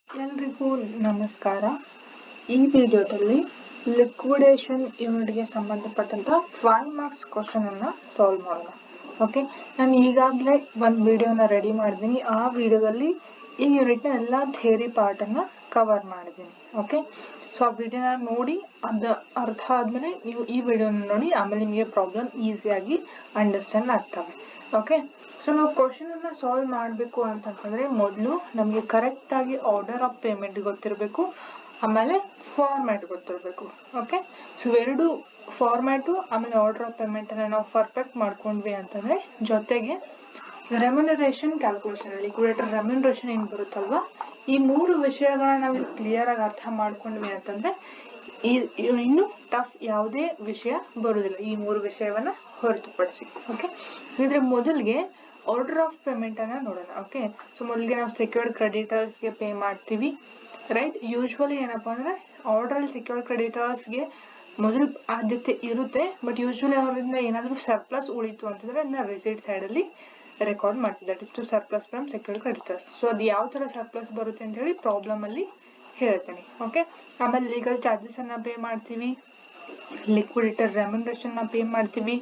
ಎಲ್ರಿಗೂ ನಮಸ್ಕಾರ. ಈ ವಿಡಿಯೋದಲ್ಲಿ ಲಿಕ್ವಿಡೇಷನ್ ಯೂನಿಟ್ಗೆ ಸಂಬಂಧಪಟ್ಟಂತ 5 ಮಾರ್ಕ್ಸ್ ಕ್ವಶನ್ ಅನ್ನ ಸಾಲ್ವ್ ಮಾಡೋಣ. ಓಕೆ, ನಾನು ಈಗಾಗಲೇ ಒಂದು ವಿಡಿಯೋನ ರೆಡಿ ಮಾಡಿದ್ದೀನಿ. ಆ ವಿಡಿಯೋದಲ್ಲಿ ಈ ಯೂನಿಟ್ನ ಎಲ್ಲ ಥಿಯರಿ ಪಾರ್ಟನ್ನು ಕವರ್ ಮಾಡಿದ್ದೀನಿ. ಓಕೆ, ಸೊ ಆ ವಿಡಿಯೋನ ನೋಡಿ ಅದು ಅರ್ಥ ಆದಮೇಲೆ ನೀವು ಈ ವಿಡಿಯೋನ ನೋಡಿ, ಆಮೇಲೆ ನಿಮಗೆ ಪ್ರಾಬ್ಲಮ್ ಈಸಿಯಾಗಿ ಅಂಡರ್ಸ್ಟ್ಯಾಂಡ್ ಆಗ್ತವೆ. ಓಕೆ, ಸೊ ನಾವು ಕ್ವಶನ್ ಅನ್ನ ಸಾಲ್ವ್ ಮಾಡಬೇಕು ಅಂತಂತಂದ್ರೆ ಮೊದಲು ನಮಗೆ ಕರೆಕ್ಟ್ ಆಗಿ ಆರ್ಡರ್ ಆಫ್ ಪೇಮೆಂಟ್ ಗೊತ್ತಿರಬೇಕು, ಆಮೇಲೆ ಫಾರ್ಮ್ಯಾಟ್ ಗೊತ್ತಿರಬೇಕು. ಓಕೆ, ಸೊ ಎರಡು ಫಾರ್ಮ್ಯಾಟು ಆಮೇಲೆ ಆರ್ಡರ್ ಆಫ್ ಪೇಮೆಂಟ್ ಅನ್ನ ನಾವು ಪರ್ಫೆಕ್ಟ್ ಮಾಡ್ಕೊಂಡ್ವಿ ಅಂತಂದ್ರೆ ಜೊತೆಗೆ ರೆಮ್ಯುನರೇಷನ್ ಕ್ಯಾಲ್ಕುಲೇಷನ್, ಲಿಕ್ವಿಡೇಟರ್ ರೆಮ್ಯುನರೇಷನ್ ಏನ್ ಬರುತ್ತಲ್ವಾ, ಈ 3 ವಿಷಯಗಳನ್ನ ನಾವು ಕ್ಲಿಯರ್ ಆಗಿ ಅರ್ಥ ಮಾಡ್ಕೊಂಡ್ವಿ ಅಂತಂದ್ರೆ ಇನ್ನು ಟಫ್ ಯಾವುದೇ ವಿಷಯ ಬರುವುದಿಲ್ಲ, ಈ 3 ವಿಷಯವನ್ನ ಹೊರತುಪಡಿಸಿ. ಓಕೆ, ಇದ್ರ ಮೊದಲಿಗೆ ಆರ್ಡರ್ ಆಫ್ ಪೇಮೆಂಟ್ ಅನ್ನ ನೋಡೋಣ. ಓಕೆ, ಸೊ ಮೊದಲಿಗೆ ನಾವು ಸೆಕ್ಯೂರ್ಡ್ ಕ್ರೆಡಿಟರ್ಸ್ಗೆ ಪೇ ಮಾಡ್ತೀವಿ, ರೈಟ್. ಯೂಶ್ವಲಿ ಏನಪ್ಪಾ ಅಂದ್ರೆ ಆರ್ಡರ್ ಅಲ್ಲಿ ಸೆಕ್ಯೂರ್ಡ್ ಕ್ರೆಡಿಟರ್ಸ್ಗೆ ಮೊದಲು ಆದ್ಯತೆ ಇರುತ್ತೆ, ಬಟ್ ಯೂಶ್ವಲಿ ಅವರಿಂದ ಏನಾದರೂ ಸರ್ಪ್ಲಸ್ ಉಳಿತು ಅಂತಂದ್ರೆ ಅದನ್ನ ರಿಸಿಟ್ ಸೈಡ್ ಅಲ್ಲಿ ರೆಕಾರ್ಡ್ ಮಾಡ್ತೀವಿ, that is to surplus from secured creditors. So ಅದು ಯಾವ ತರ ಸರ್ಪ್ಲಸ್ ಬರುತ್ತೆ ಅಂತ ಹೇಳಿ ಪ್ರಾಬ್ಲಮ್ ಅಲ್ಲಿ ಹೇಳ್ತೀನಿ. ಓಕೆ, ಆಮೇಲೆ ಲೀಗಲ್ ಚಾರ್ಜಸ್ ಅನ್ನ ಪೇ ಮಾಡ್ತೀವಿ, ಲಿಕ್ವಿಡೇಟರ್ ರೆಮ್ಯುನರೇಷನ್ ನ ಪೇ ಮಾಡ್ತೀವಿ,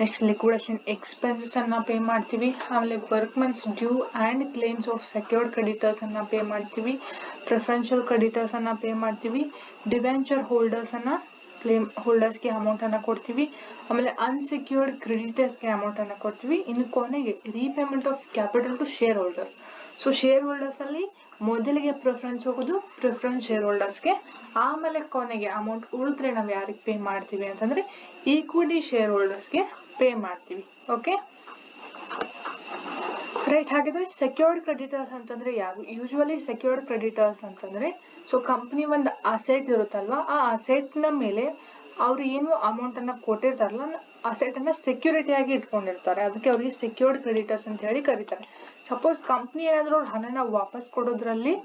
ನೆಕ್ಸ್ಟ್ ಲಿಕ್ವಿಡೇಷನ್ ಎಕ್ಸ್ಪೆನ್ಸಸ್ ಅನ್ನ ಪೇ ಮಾಡ್ತೀವಿ, ಆಮೇಲೆ workmen's due and claims of secured creditors ಅನ್ನ ಪೇ ಮಾಡ್ತೀವಿ, ಪ್ರಿಫರೆನ್ಷಿಯಲ್ ಕ್ರೆಡಿಟರ್ಸ್ ಅನ್ನ ಪೇ ಮಾಡ್ತೀವಿ, ಡಿಬೆಂಚರ್ ಹೋಲ್ಡರ್ಸ್ ಅನ್ನ ಕ್ಲೇಮ್ ಹೋಲ್ಡರ್ಸ್ಗೆ ಅಮೌಂಟ್ ಅನ್ನ ಕೊಡ್ತೀವಿ, ಆಮೇಲೆ ಅನ್ಸೆಕ್ಯೂರ್ಡ್ ಕ್ರೆಡಿಟರ್ಸ್ಗೆ ಅಮೌಂಟ್ ಅನ್ನ ಕೊಡ್ತೀವಿ, ಇನ್ನು ಕೊನೆಗೆ repayment of capital to shareholders. So shareholders ಅಲ್ಲಿ ಮೊದಲಿಗೆ ಪ್ರಿಫರೆನ್ಸ್ ಹೋಗೋದು ಪ್ರಿಫರೆನ್ಸ್ ಶೇರ್ ಹೋಲ್ಡರ್ಸ್ಗೆ, ಆಮೇಲೆ ಕೊನೆಗೆ ಅಮೌಂಟ್ ಉಳಿದ್ರೆ ನಾವು ಯಾರಿಗೆ ಪೇ ಮಾಡ್ತೀವಿ ಅಂತಂದ್ರೆ ಈಕ್ವಿಟಿ ಶೇರ್ ಹೋಲ್ಡರ್ಸ್ಗೆ ಪೇ ಮಾಡ್ತೀವಿ. Okay right. ಹಾಗಾದ್ರೆ ಸೆಕ್ಯೂರ್ಡ್ ಕ್ರೆಡಿಟರ್ಸ್ ಅಂತಂದ್ರೆ ಯಾರು? ಯೂಶುವಲಿ ಸೆಕ್ಯೂರ್ಡ್ ಕ್ರೆಡಿಟರ್ಸ್ ಅಂತಂದ್ರೆ ಸೊ ಕಂಪನಿ ಒಂದು ಅಸೆಟ್ ಇರುತ್ತಲ್ವಾ, ಆ ಅಸೆಟ್ ನ ಮೇಲೆ ಅವ್ರು ಏನು ಅಮೌಂಟ್ ಅನ್ನ ಕೊಟ್ಟಿರ್ತಾರಲ್ಲ, ಅಸೆಟ್ ಅನ್ನ ಸೆಕ್ಯೂರಿಟಿ ಆಗಿ ಇಟ್ಕೊಂಡಿರ್ತಾರೆ, ಅದಕ್ಕೆ ಅವ್ರಿಗೆ ಸೆಕ್ಯೂರ್ಡ್ ಕ್ರೆಡಿಟರ್ಸ್ ಅಂತ ಹೇಳಿ ಕರೀತಾರೆ. ಸಪೋಸ್ ಕಂಪ್ನಿ ಏನಾದ್ರೂ ಅವ್ರ ಹಣನ ವಾಪಸ್ ಕೊಡೋದ್ರಲ್ಲಿ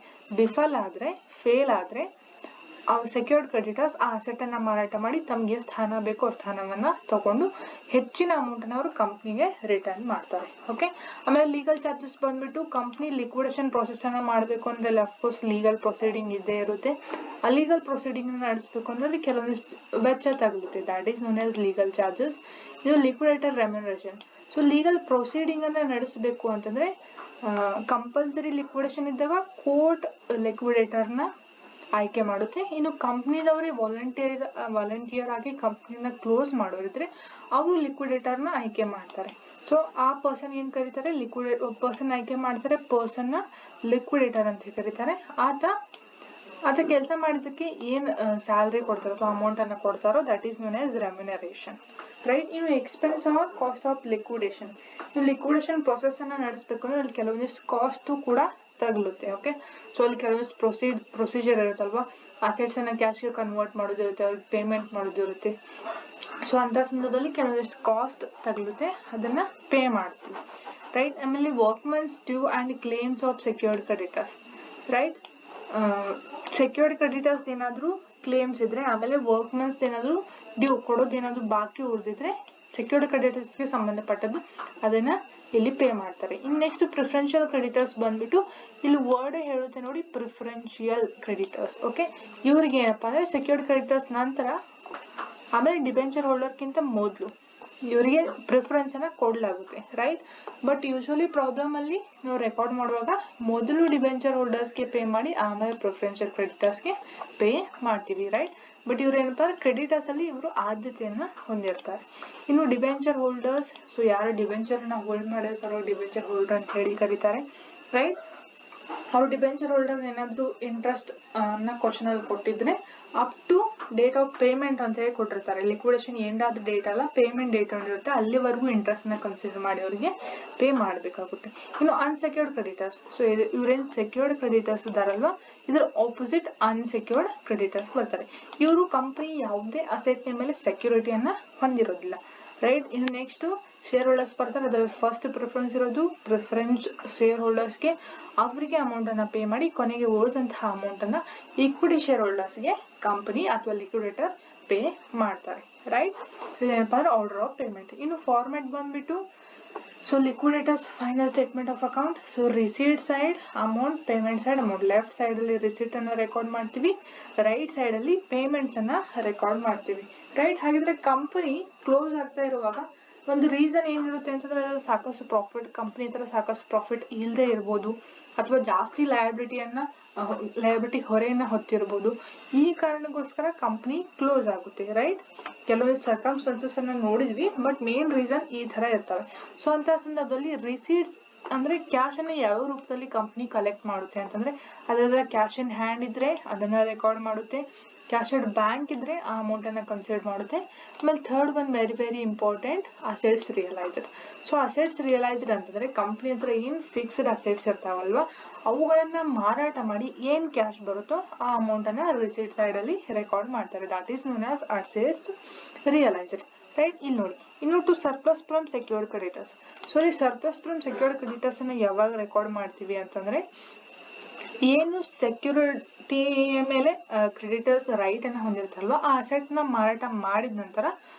ವಿಫಲ ಆದ್ರೆ, ಫೇಲ್ ಆದ್ರೆ, ಅವ್ರ ಸೆಕ್ಯೂರ್ಡ್ ಕ್ರೆಡಿಟರ್ಸ್ ಆ ಅಸೆಟ್ ಅನ್ನ ಮಾರಾಟ ಮಾಡಿ ತಮ್ಗೆ ಎಷ್ಟು ಹಣ ಬೇಕೋ ಅಷ್ಟು ಹಣವನ್ನ ತಗೊಂಡು ಹೆಚ್ಚಿನ ಅಮೌಂಟ್ ಅನ್ನ ಅವರು ಕಂಪ್ನಿಗೆ ರಿಟರ್ನ್ ಮಾಡ್ತಾರೆ. ಓಕೆ, ಆಮೇಲೆ ಲೀಗಲ್ ಚಾರ್ಜಸ್ ಬಂದ್ಬಿಟ್ಟು ಕಂಪ್ನಿ ಲಿಕ್ವಿಡೇಷನ್ ಪ್ರೊಸೆಸ್ ಅನ್ನ ಮಾಡಬೇಕು ಅಂದ್ರೆ ಅಫ್ಕೋರ್ಸ್ ಲೀಗಲ್ ಪ್ರೊಸೀಡಿಂಗ್ ಇದ್ದೇ ಇರುತ್ತೆ. ಆ ಲೀಗಲ್ ಪ್ರೊಸೀಡಿಂಗ್ ನಡೆಸಬೇಕು ಅಂದ್ರೆ ಕೆಲವೊಂದಿಷ್ಟು ವೆಚ್ಚ ತಗಲುತ್ತೆ, that is known as legal charges. ಇದು liquidator remuneration. So legal proceeding ಅನ್ನ ನಡೆಸಬೇಕು ಅಂತಂದ್ರೆ ಕಂಪಲ್ಸರಿ ಲಿಕ್ವಿಡೇಷನ್ ಇದ್ದಾಗ ಕೋರ್ಟ್ ಲಿಕ್ವಿಡೇಟರ್ ನ ಆಯ್ಕೆ ಮಾಡುತ್ತೆ. ಇನ್ನು ಕಂಪ್ನಿದವರೇ ವಾಲಂಟಿಯರ್ ಆಗಿ ಕಂಪ್ನಿನ ಕ್ಲೋಸ್ ಮಾಡೋರಿದ್ರೆ ಅವರು ಲಿಕ್ವಿಡೇಟರ್ ನ ಆಯ್ಕೆ ಮಾಡ್ತಾರೆ. ಸೊ ಆ ಪರ್ಸನ್ ಏನ್ ಕರೀತಾರೆ, ಪರ್ಸನ್ ಆಯ್ಕೆ ಮಾಡ್ತಾರೆ, ಪರ್ಸನ್ ನ ಲಿಕ್ವಿಡೇಟರ್ ಅಂತ ಕರೀತಾರೆ. ಆತ ಕೆಲಸ ಮಾಡಿದಕ್ಕೆ ಏನ್ ಸ್ಯಾಲರಿ ಕೊಡ್ತಾರೋ ಅಥವಾ ಅಮೌಂಟ್ ಅನ್ನ ಕೊಡ್ತಾರೋ that is known as remuneration, right. ಇನ್ನು expense or cost of liquidation. ನೀವು ಲಿಕ್ವಿಡೇಷನ್ ಪ್ರೊಸೆಸ್ ಅನ್ನ ನಡೆಸಬೇಕು ಅಂದ್ರೆ ಅಲ್ಲಿ ಕೆಲವೊಂದಿಷ್ಟು ಕಾಸ್ಟ್ ಕೂಡ ತಗಲುತ್ತೆ. ಓಕೆ, ಸೊ ಅಲ್ಲಿ ಕೆಲವೊಂದಿಷ್ಟು ಪ್ರೊಸೀಜರ್ ಇರುತ್ತಲ್ವಾ, ಅಸೆಟ್ಸ್ ಅನ್ನ ಕ್ಯಾಶ್ ಗೆ ಕನ್ವರ್ಟ್ ಮಾಡೋದಿರುತ್ತೆ, ಅವ್ರಿಗೆ ಪೇಮೆಂಟ್ ಮಾಡೋದಿರುತ್ತೆ. ಸೊ ಅಂತ ಸಂದರ್ಭದಲ್ಲಿ ಕೆಲವೊಂದಿಷ್ಟು ಕಾಸ್ಟ್ ತಗಲುತ್ತೆ, ಅದನ್ನ ಪೇ ಮಾಡ್ತೀವಿ, ರೈಟ್. ಆಮೇಲೆ workmen's due and claims of secured creditors, right. Secured creditors ಏನಾದ್ರು ಕ್ಲೇಮ್ಸ್ ಇದ್ರೆ, ಆಮೇಲೆ ವರ್ಕ್ಮೆನ್ಸ್ ಏನಾದ್ರು ಡ್ಯೂ ಕೊಡೋದೇನಾದ್ರು ಬಾಕಿ ಉಳಿದಿದ್ರೆ ಸೆಕ್ಯೂರ್ಡ್ ಕ್ರೆಡಿಟರ್ಸ್ಗೆ ಸಂಬಂಧಪಟ್ಟದ್ದು ಅದನ್ನ ಇಲ್ಲಿ ಪೇ ಮಾಡ್ತಾರೆ. ಇನ್ ನೆಕ್ಸ್ಟ್ ಪ್ರಿಫರೆನ್ಷಿಯಲ್ ಕ್ರೆಡಿಟರ್ಸ್ ಬಂದ್ಬಿಟ್ಟು ಇಲ್ಲಿ ವರ್ಡ್ ಹೇಳುತ್ತೆ ನೋಡಿ, ಪ್ರಿಫರೆನ್ಷಿಯಲ್ ಕ್ರೆಡಿಟರ್ಸ್. ಓಕೆ, ಇವ್ರಿಗೆ ಏನಪ್ಪಾ ಅಂದ್ರೆ ಸೆಕ್ಯೂರ್ಡ್ ಕ್ರೆಡಿಟರ್ಸ್ ನಂತರ ಆಮೇಲೆ ಡಿಬೆಂಚರ್ ಹೋಲ್ಡರ್ಗಿಂತ ಮೊದಲು ಇವರಿಗೆ ಪ್ರಿಫರೆನ್ಸ್ ಅನ್ನ ಕೊಡ್ಲಾಗುತ್ತೆ, ರೈಟ್. ಬಟ್ ಯೂಶುವಲಿ ಪ್ರಾಬ್ಲಮ್ ಅಲ್ಲಿ ನಾವು ರೆಕಾರ್ಡ್ ಮಾಡುವಾಗ ಮೊದಲು ಡಿಬೆಂಚರ್ ಹೋಲ್ಡರ್ಸ್ಗೆ ಪೇ ಮಾಡಿ ಆಮೇಲೆ ಪ್ರಿಫರೆನ್ಷಿಯಲ್ ಕ್ರೆಡಿಟರ್ಸ್ಗೆ ಪೇ ಮಾಡ್ತೀವಿ, ರೈಟ್. ಬಟ್ ಇವ್ರು ಏನಪ್ಪಾ ಕ್ರೆಡಿಟರ್ಸ್ ಅಲ್ಲಿ ಇವರು ಆದ್ಯತೆಯನ್ನ ಹೊಂದಿರ್ತಾರೆ. ಇನ್ನು ಡಿಬೆಂಚರ್ ಹೋಲ್ಡರ್ಸ್, ಸೊ ಯಾರು ಡಿಬೆಂಚರ್ ನ ಹೋಲ್ಡ್ ಮಾಡಿರ್ತಾರೋ ಡಿಬೆಂಚರ್ ಹೋಲ್ಡರ್ ಅಂತ ಹೇಳಿ ಕರೀತಾರೆ, ರೈಟ್. ಅವ್ರು ಡಿಬೆಂಚರ್ ಹೋಲ್ಡರ್ ಏನಾದ್ರು ಇಂಟ್ರೆಸ್ಟ್ ನ ಕ್ವಶನ್ ಅಲ್ಲಿ ಕೊಟ್ಟಿದ್ರೆ up to date of payment ಅಂತ ಹೇಳಿ ಕೊಟ್ಟಿರ್ತಾರೆ. ಲಿಕ್ವಿಡೇಷನ್ ಎಂಡ್ ಆದ ಡೇಟ್ ಅಲ್ಲ, ಪೇಮೆಂಟ್ ಡೇಟ್ ಇರುತ್ತೆ, ಅಲ್ಲಿವರೆಗೂ ಇಂಟ್ರೆಸ್ಟ್ ನ ಕನ್ಸಿಡರ್ ಮಾಡಿ ಅವರಿಗೆ ಪೇ ಮಾಡಬೇಕಾಗುತ್ತೆ. ಇನ್ನು ಅನ್ಸೆಕ್ಯೂರ್ಡ್ ಕ್ರೆಡಿಟರ್ಸ್, ಸೊ ಇವ್ರೇನ್ ಸೆಕ್ಯೂರ್ಡ್ ಕ್ರೆಡಿಟರ್ಸ್ ಇದಾರಲ್ವಾ, ಇದ್ರ ಆಪೋಸಿಟ್ ಅನ್ಸೆಕ್ಯೂರ್ಡ್ ಕ್ರೆಡಿಟರ್ಸ್ ಬರ್ತಾರೆ. ಇವರು ಕಂಪನಿ ಯಾವುದೇ ಅಸೆಟ್ ಮೇಲೆ ಸೆಕ್ಯೂರಿಟಿಯನ್ನ ಹೊಂದಿರೋದಿಲ್ಲ, ರೈಟ್. ಇನ್ನು ನೆಕ್ಸ್ಟ್ ಶೇರ್ ಹೋಲ್ಡರ್ಸ್ ಬರ್ತಾರೆ, ಅದ್ರಲ್ಲಿ ಫಸ್ಟ್ ಪ್ರಿಫರೆನ್ಸ್ ಇರೋದು ಪ್ರಿಫರೆನ್ಸ್ ಶೇರ್ ಹೋಲ್ಡರ್ಸ್ಗೆ, ಅವರಿಗೆ ಅಮೌಂಟ್ ಅನ್ನ ಪೇ ಮಾಡಿ ಕೊನೆಗೆ ಉಳಿದಂತಹ ಅಮೌಂಟ್ ಅನ್ನ ಈಕ್ವಿಟಿ ಶೇರ್ ಹೋಲ್ಡರ್ಸ್ಗೆ ಕಂಪನಿ ಅಥವಾ ಲಿಕ್ವಿಡೇಟರ್ ಪೇ ಮಾಡ್ತಾರೆ, ರೈಟ್. ಏನಪ್ಪಾ ಅಂದ್ರೆ ಆರ್ಡರ್ ಆಫ್ ಪೇಮೆಂಟ್. ಇನ್ನು ಫಾರ್ಮ್ಯಾಟ್ ಬಂದ್ಬಿಟ್ಟು so liquidators final statement of account. So receipt side amount, payment side amount. Left side ಅಲ್ಲಿ ರಿಸೀಟ್ ಅನ್ನ ರೆಕಾರ್ಡ್ ಮಾಡ್ತೀವಿ, ರೈಟ್ ಸೈಡ್ ಅಲ್ಲಿ ಪೇಮೆಂಟ್ಸ್ ಅನ್ನ ರೆಕಾರ್ಡ್ ಮಾಡ್ತೀವಿ. ರೈಟ್, ಹಾಗಿದ್ರೆ ಕಂಪನಿ ಕ್ಲೋಸ್ ಆಗ್ತಾ ಇರುವಾಗ ಒಂದು ರೀಸನ್ ಏನಿರುತ್ತೆ ಅಂತಂದ್ರೆ ಅದು ಸಾಕಷ್ಟು ಪ್ರಾಫಿಟ್, ಕಂಪನಿ ಹತ್ರ ಸಾಕಷ್ಟು ಪ್ರಾಫಿಟ್ ಇಲ್ಲದೆ ಇರ್ಬೋದು, ಅಥವಾ ಜಾಸ್ತಿ ಲಯಬಿಲಿಟಿ ಹೊರೆಯನ್ನ ಹೊತ್ತಿರ್ಬೋದು. ಈ ಕಾರಣಕ್ಕೋಸ್ಕರ ಕಂಪನಿ ಕ್ಲೋಸ್ ಆಗುತ್ತೆ. ರೈಟ್, ಕೆಲವೊಂದು ಸರ್ಕಮ್ಸ್ಟೆನ್ಸಸ್ ಅನ್ನ ನೋಡಿದ್ವಿ, ಬಟ್ ಮೇನ್ ರೀಸನ್ ಈ ತರ ಇರ್ತವೆ. ಸೊ ಅಂತ ಸಂದರ್ಭದಲ್ಲಿ ರಿಸೀಟ್ಸ್ ಅಂದ್ರೆ ಕ್ಯಾಶ್ ಅನ್ನ ಯಾವ ರೂಪದಲ್ಲಿ ಕಂಪನಿ ಕಲೆಕ್ಟ್ ಮಾಡುತ್ತೆ ಅಂತಂದ್ರೆ ಅದರ ಕ್ಯಾಶ್ ಇನ್ ಹ್ಯಾಂಡ್ ಇದ್ರೆ ಅದನ್ನ ರೆಕಾರ್ಡ್ ಮಾಡುತ್ತೆ, ಕ್ಯಾಶ್ ಅಟ್ ಬ್ಯಾಂಕ್ ಇದ್ರೆ ಆ ಅಮೌಂಟ್ ಅನ್ನ ಕನ್ಸಿಡರ್ ಮಾಡುತ್ತೆ. ಆಮೇಲೆ third one very very important, assets realised. So assets realised ಅಂತಂದ್ರೆ ಕಂಪನಿ ಹತ್ರ ಏನ್ ಫಿಕ್ಸ್ಡ್ ಅಸೆಟ್ಸ್ ಇರ್ತಾವಲ್ವಾ ಅವುಗಳನ್ನ ಮಾರಾಟ ಮಾಡಿ ಏನ್ ಕ್ಯಾಶ್ ಬರುತ್ತೋ ಆ ಅಮೌಂಟ್ ಅನ್ನ ರಿಸೀಟ್ ಸೈಡ್ ಅಲ್ಲಿ ರೆಕಾರ್ಡ್ ಮಾಡ್ತಾರೆ. That is known as assets realised. Right, ಇಲ್ಲಿ ನೋಡಿ ಇನ್ನು to surplus from secured creditors. So ಈ ಸರ್ಪ್ಲಸ್ ಫ್ರಮ್ ಸೆಕ್ಯೂರ್ಡ್ ಕ್ರೆಡಿಟರ್ಸ್ ಅನ್ನ ಯಾವಾಗ ರೆಕಾರ್ಡ್ ಮಾಡ್ತೀವಿ ಅಂತಂದ್ರೆ ಏನು ಸೆಕ್ಯೂರಿಟಿಯ ಮೇಲೆ ಕ್ರೆಡಿಟರ್ಸ್ ರೈಟ್ ಅನ್ನ ಹೊಂದಿರ್ತಾರಲ್ವ ಆ ಅಸೆಟ್ ನ ಮಾರಾಟ ಮಾಡಿದ ನಂತರ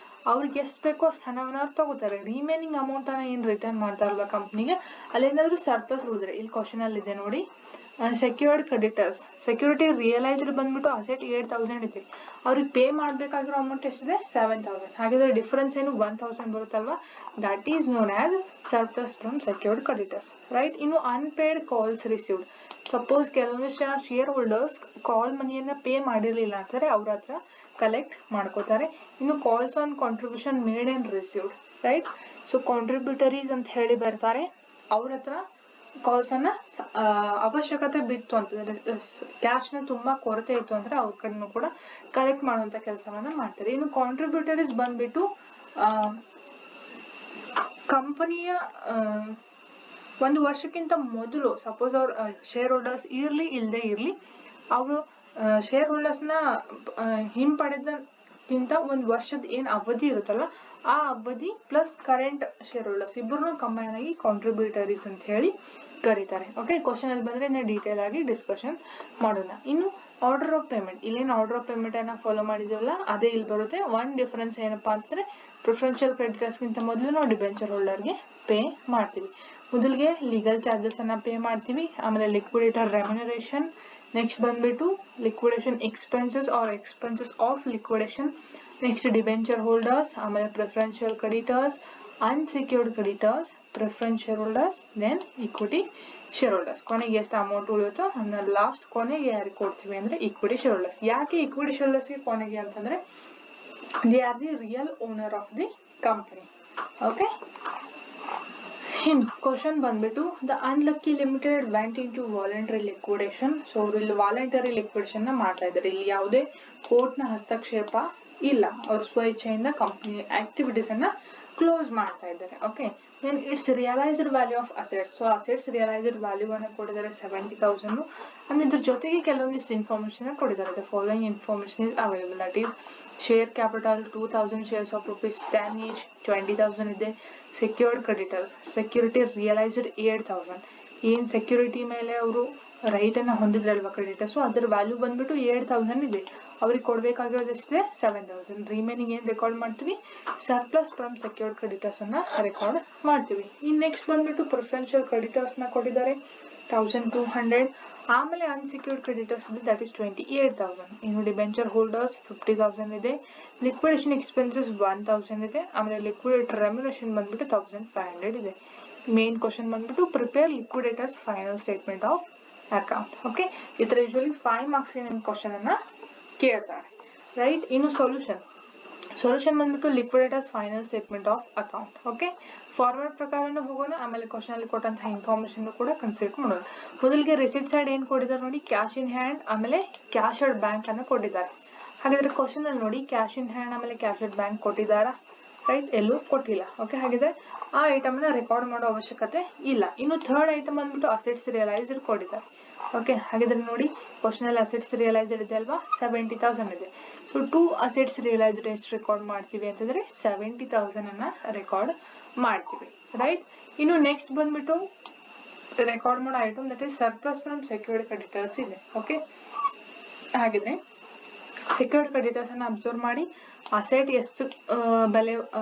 ಅವ್ರಿಗೆ ಎಷ್ಟು ಬೇಕೋ ಅಷ್ಟು ಹಣವನ್ನ ಅವ್ರು ತಗೋತಾರೆ. ರಿಮೈನಿಂಗ್ ಅಮೌಂಟ್ ಅನ್ನ ಏನ್ ರಿಟರ್ನ್ ಮಾಡ್ತಾರಲ್ವ ಕಂಪ್ನಿಗೆ, ಅಲ್ಲೇನಾದ್ರೂ ಸರ್ಪ್ಲಸ್ ಉಳಿದ್ರೆ, ಇಲ್ಲಿ ಕ್ವಶನ್ ಅಲ್ಲಿ ಇದೆ ನೋಡಿ, ಸೆಕ್ಯೂರ್ಡ್ ಕ್ರೆಡಿಟರ್ಸ್ ಸೆಕ್ಯೂರಿಟಿ ರಿಯಲೈಸ್ಡ್ ಬಂದ್ಬಿಟ್ಟು ಅಸೆಟ್ 8,000 ಇದೆ, ಅವ್ರಿಗೆ ಪೇ ಮಾಡ್ಬೇಕಾಗಿರೋ ಅಮೌಂಟ್ ಎಷ್ಟಿದೆ 7,000. ಹಾಗಾದ್ರೆ ಡಿಫರೆನ್ಸ್ ಏನು 1,000 ಬರುತ್ತಲ್ವಾ, that is known as surplus from secured creditors. Right, ಇನ್ನು ಅನ್ಪೇಡ್ ಕಾಲ್ಸ್ ರಿಸೀವ್ಡ್. ಸಪೋಸ್ ಕೆಲವೊಂದಿಷ್ಟು ಜನ ಶೇರ್ ಹೋಲ್ಡರ್ಸ್ ಕಾಲ್ ಮನಿಯನ್ನ ಪೇ ಮಾಡಿರ್ಲಿಲ್ಲ ಅಂತಾರೆ, ಅವ್ರ ಹತ್ರ ಕಲೆಕ್ಟ್ ಮಾಡ್ಕೋತಾರೆ. ಇನ್ನು calls on contribution made and received. Right, so contributories ಅಂತ ಹೇಳಿ ಬರ್ತಾರೆ, ಅವ್ರ ಹತ್ರ ಕಾಲ್ಸ್ ಅನ್ನ ಅವಶ್ಯಕತೆ ಬಿತ್ತು ಅಂತಂದ್ರೆ ಕ್ಯಾಶ್ ನ ತುಂಬಾ ಕೊರತೆ ಇತ್ತು ಅಂದ್ರೆ ಅವ್ರ ಕಡೆನೂ ಕೂಡ ಕಲೆಕ್ಟ್ ಮಾಡುವಂತ ಕೆಲಸವನ್ನ ಮಾಡ್ತಾರೆ. ಇನ್ನು ಕಾಂಟ್ರಿಬ್ಯೂಟರೀಸ್ ಬಂದ್ಬಿಟ್ಟು ಕಂಪನಿಯ ಒಂದು ವರ್ಷಕ್ಕಿಂತ ಮೊದಲು ಸಪೋಸ್ ಅವ್ರ ಶೇರ್ ಹೋಲ್ಡರ್ಸ್ ಇರ್ಲಿ ಇಲ್ಲದೆ ಇರ್ಲಿ, ಅವರು ಶೇರ್ ಹೋಲ್ಡರ್ಸ್ ನ ಹಿಂಪಡೆದಕ್ಕಿಂತ ಒಂದು ವರ್ಷದ ಏನ್ ಅವಧಿ ಇರುತ್ತಲ್ಲ ಆ ಅವಧಿ ಪ್ಲಸ್ ಕರೆಂಟ್ ಶೇರ್ ಹೋಲ್ಡರ್ಸ್ ಇಬ್ಬರನ್ನು ಕಂಬೈನ್ ಆಗಿ ಕಾಂಟ್ರಿಬ್ಯೂಟರೀಸ್ ಅಂತ ಹೇಳಿ ಕರೀತಾರೆ. ಓಕೆ, ಕ್ವಶನ್ ಅಲ್ಲಿ ಬಂದ್ರೆ ಡೀಟೇಲ್ ಆಗಿ ಡಿಸ್ಕಷನ್ ಮಾಡೋಣ. ಇನ್ನು ಆರ್ಡರ್ ಆಫ್ ಪೇಮೆಂಟ್, ಇಲ್ಲೇನು ಆರ್ಡರ್ ಆಫ್ ಪೇಮೆಂಟ್ ಅನ್ನ ಫಾಲೋ ಮಾಡಿದೀವಲ್ಲ ಅದೇ ಇಲ್ಲಿ ಬರುತ್ತೆ. ಒನ್ ಡಿಫರೆನ್ಸ್ ಏನಪ್ಪಾ ಅಂತಂದ್ರೆ ಪ್ರಿಫರೆನ್ಷಿಯಲ್ ಕ್ರೆಡಿಟರ್ಸ್ ಗಿಂತ ಮೊದಲು ನಾವು ಡಿಬೆಂಚರ್ ಹೋಲ್ಡರ್ಗೆ ಪೇ ಮಾಡ್ತೀವಿ. ಮೊದಲಿಗೆ ಲೀಗಲ್ ಚಾರ್ಜಸ್ ಅನ್ನ ಪೇ ಮಾಡ್ತೀವಿ, ಆಮೇಲೆ ಲಿಕ್ವಿಡೇಟರ್ ರೆಮ್ಯುನರೇಷನ್, ನೆಕ್ಸ್ಟ್ ಬಂದ್ಬಿಟ್ಟು liquidation expenses or expenses of liquidation, next debenture holders, ಆಮೇಲೆ preferential creditors, unsecured creditors, preference share holders, then equity share holders. ಕೊನೆಗೆ ಎಷ್ಟು ಅಮೌಂಟ್ ಉಳಿಯುತ್ತೋ ಅದನ್ನ ಲಾಸ್ಟ್ ಕೊನೆಗೆ ಯಾರಿಗೆ ಕೊಡ್ತೀವಿ ಅಂದ್ರೆ ಇಕ್ವಿಟಿ ಶೇರ್ ಹೋಲ್ಡರ್ಸ್. ಯಾಕೆ ಇಕ್ವಿಟಿ ಶೇರ್ ಹೋಲ್ಡರ್ಸ್ಗೆ ಕೊನೆಗೆ ಅಂತಂದ್ರೆ they are the real owner of the company. Okay, question ಬಂದ್ಬಿಟ್ಟು the unlucky limited went in to voluntary liquidation. So ಅವರು ಇಲ್ಲಿ ವಾಲಂಟರಿ ಲಿಕ್ವಿಡೇಷನ್ ನ ಮಾಡ್ತಾ ಇದ್ದಾರೆ. ಇಲ್ಲಿ ಯಾವುದೇ ಕೋರ್ಟ್ ನ ಹಸ್ತಕ್ಷೇಪ ಇಲ್ಲ, ಅವ್ರ ಸ್ವಇಚ್ಛೆಯಿಂದ ಕಂಪನಿ ಆಕ್ಟಿವಿಟೀಸ್ ಅನ್ನ ಕ್ಲೋಸ್ ಮಾಡ್ತಾ ಇದ್ದಾರೆ. Okay, then it's realised value of assets. So assets realised value ಅನ್ನು ಕೊಟ್ಟಿದ್ದಾರೆ 70,000. ಅಂಡ್ ಇದ್ರ ಜೊತೆಗೆ ಕೆಲವೊಂದಿಷ್ಟು ಇನ್ಫಾರ್ಮೇಶನ್ ಕೊಟ್ಟಿದ್ದಾರೆ. The following information is available. That is share capital 2,000 shares of ₹10 each, 20,000 ಇದೆ. Secured creditors security realised 8,000. ಏನ್ ಸೆಕ್ಯೂರಿಟಿ ಮೇಲೆ ಅವರು ರೈಟ್ ಅನ್ನ ಹೊಂದಿದ್ರಲ್ವಾ ಕ್ರೆಡಿಟರ್ಸ್, ಅದರ ವ್ಯಾಲ್ಯೂ ಬಂದ್ಬಿಟ್ಟು 8,000 ಇದೆ. ಅವ್ರಿಗೆ ಕೊಡ್ಬೇಕಾಗಿರೋದು ಎಷ್ಟಿದೆ 7,000. ರಿಮೈನಿಂಗ್ ಏನ್ ರೆಕಾರ್ಡ್ ಮಾಡ್ತೀವಿ, ಸರ್ಪ್ಲಸ್ ಫ್ರಮ್ ಸೆಕ್ಯೂರ್ಡ್ ಕ್ರೆಡಿಟರ್ಸ್ ಅನ್ನ ರೆಕಾರ್ಡ್ ಮಾಡ್ತೀವಿ. ಇನ್ ನೆಕ್ಸ್ಟ್ ಬಂದ್ಬಿಟ್ಟು ಪ್ರಿಫರೆನ್ಷಿಯಲ್ ಕ್ರೆಡಿಟರ್ಸ್ ನ ಕೊಟ್ಟಿದ್ದಾರೆ 1,200. ಆಮೇಲೆ ಅನ್ಸೆಕ್ಯೂರ್ಡ್ ಕ್ರೆಡಿಟರ್ಸ್ ಇದೆ, ದಟ್ ಇಸ್ 28,000. ಇನ್ನು ಡಿಬೆಂಚರ್ ಹೋಲ್ಡರ್ಸ್ 50,000 ಇದೆ. ಲಿಕ್ವಿಡೇಷನ್ ಎಕ್ಸ್ಪೆನ್ಸಸ್ 1,000 ಇದೆ. ಆಮೇಲೆ ಲಿಕ್ವಿಡೇಟರ್ ರೆಮ್ಯುನರೇಷನ್ ಬಂದ್ಬಿಟ್ಟು 1,500 ಇದೆ. ಮೇನ್ ಕ್ವಶನ್ ಬಂದ್ಬಿಟ್ಟು prepare liquidators final statement of account. Okay, ಈ ತರ ಯೂಶುವಲಿ 5 ಮಾರ್ಕ್ಸ್ ನಿಮ್ ಕ್ವಶನ್ ಅನ್ನ ಕೇಳ್ತಾರೆ. ರೈಟ್, ಇನ್ನು ಸೊಲ್ಯೂಷನ್ ಬಂದ್ಬಿಟ್ಟು liquidators final statement of account. Okay, forward ಪ್ರಕಾರನೂ ಹೋಗೋಣ, ಆಮೇಲೆ ಕ್ವಶನ್ ಅಲ್ಲಿ ಕೊಟ್ಟಂತಹ ಇನ್ಫಾರ್ಮೇಶನ್ ಕೂಡ ಕನ್ಸಿಡರ್ ಮಾಡೋಣ. ಮೊದಲಿಗೆ ರಿಸಿಟ್ ಸೈಡ್ ಏನ್ ಕೊಟ್ಟಿದ್ದಾರೆ ನೋಡಿ, ಕ್ಯಾಶ್ ಇನ್ ಹ್ಯಾಂಡ್ ಆಮೇಲೆ ಕ್ಯಾಶ್ ಅಟ್ ಬ್ಯಾಂಕ್ ಅನ್ನ ಕೊಟ್ಟಿದ್ದಾರೆ. ಹಾಗಾದ್ರೆ ಕ್ವಶನ್ ಅಲ್ಲಿ ನೋಡಿ ಕ್ಯಾಶ್ ಇನ್ ಹ್ಯಾಂಡ್ ಆಮೇಲೆ ಕ್ಯಾಶ್ ಅಟ್ ಬ್ಯಾಂಕ್ ಕೊಟ್ಟಿದ್ದಾರಾ? ರೈಟ್, ಎಲ್ಲೂ ಕೊಟ್ಟಿಲ್ಲ. ಓಕೆ, ಹಾಗಿದ್ರೆ ಆ ಐಟಮ್ ನ ರೆಕಾರ್ಡ್ ಮಾಡೋ ಅವಶ್ಯಕತೆ ಇಲ್ಲ. ಇನ್ನು ಥರ್ಡ್ ಐಟಮ್ ಬಂದ್ಬಿಟ್ಟು ಅಸೆಟ್ಸ್ ರಿಯಲೈಸ್ಡ್ ಕೊಟ್ಟಿದ್ದಾರೆ. ಓಕೆ, ಹಾಗಿದ್ರೆ ನೋಡಿ ಕ್ವಶನ್ ಅಲ್ಲಿ ಅಸೆಟ್ಸ್ ರಿಯಲೈಸ್ಡ್ ಇದೆ ಅಲ್ವಾ, 70,000 ಇದೆ. ಸೊ 2 ಅಸೆಟ್ಸ್ ರಿಯಲೈಸ್ಡ್ ಎಷ್ಟು ರೆಕಾರ್ಡ್ ಮಾಡ್ತೀವಿ ಅಂತಂದ್ರೆ 70,000 ಅನ್ನ ರೆಕಾರ್ಡ್ ಮಾಡ್ತೀವಿ. ರೈಟ್, ಇನ್ನು ನೆಕ್ಸ್ಟ್ ಬಂದ್ಬಿಟ್ಟು ರೆಕಾರ್ಡ್ ಮಾಡೋ item that is surplus from secured creditors ಇದೆ. ಓಕೆ, ಹಾಗಿದ್ರೆ ಸೆಕ್ಯೂರ್ಡ್ ಕ್ರೆಡಿಟರ್ಸ್ ಅನ್ನ ಅಬ್ಸರ್ವ್ ಮಾಡಿ. ಅಸೆಟ್ ಎಷ್ಟು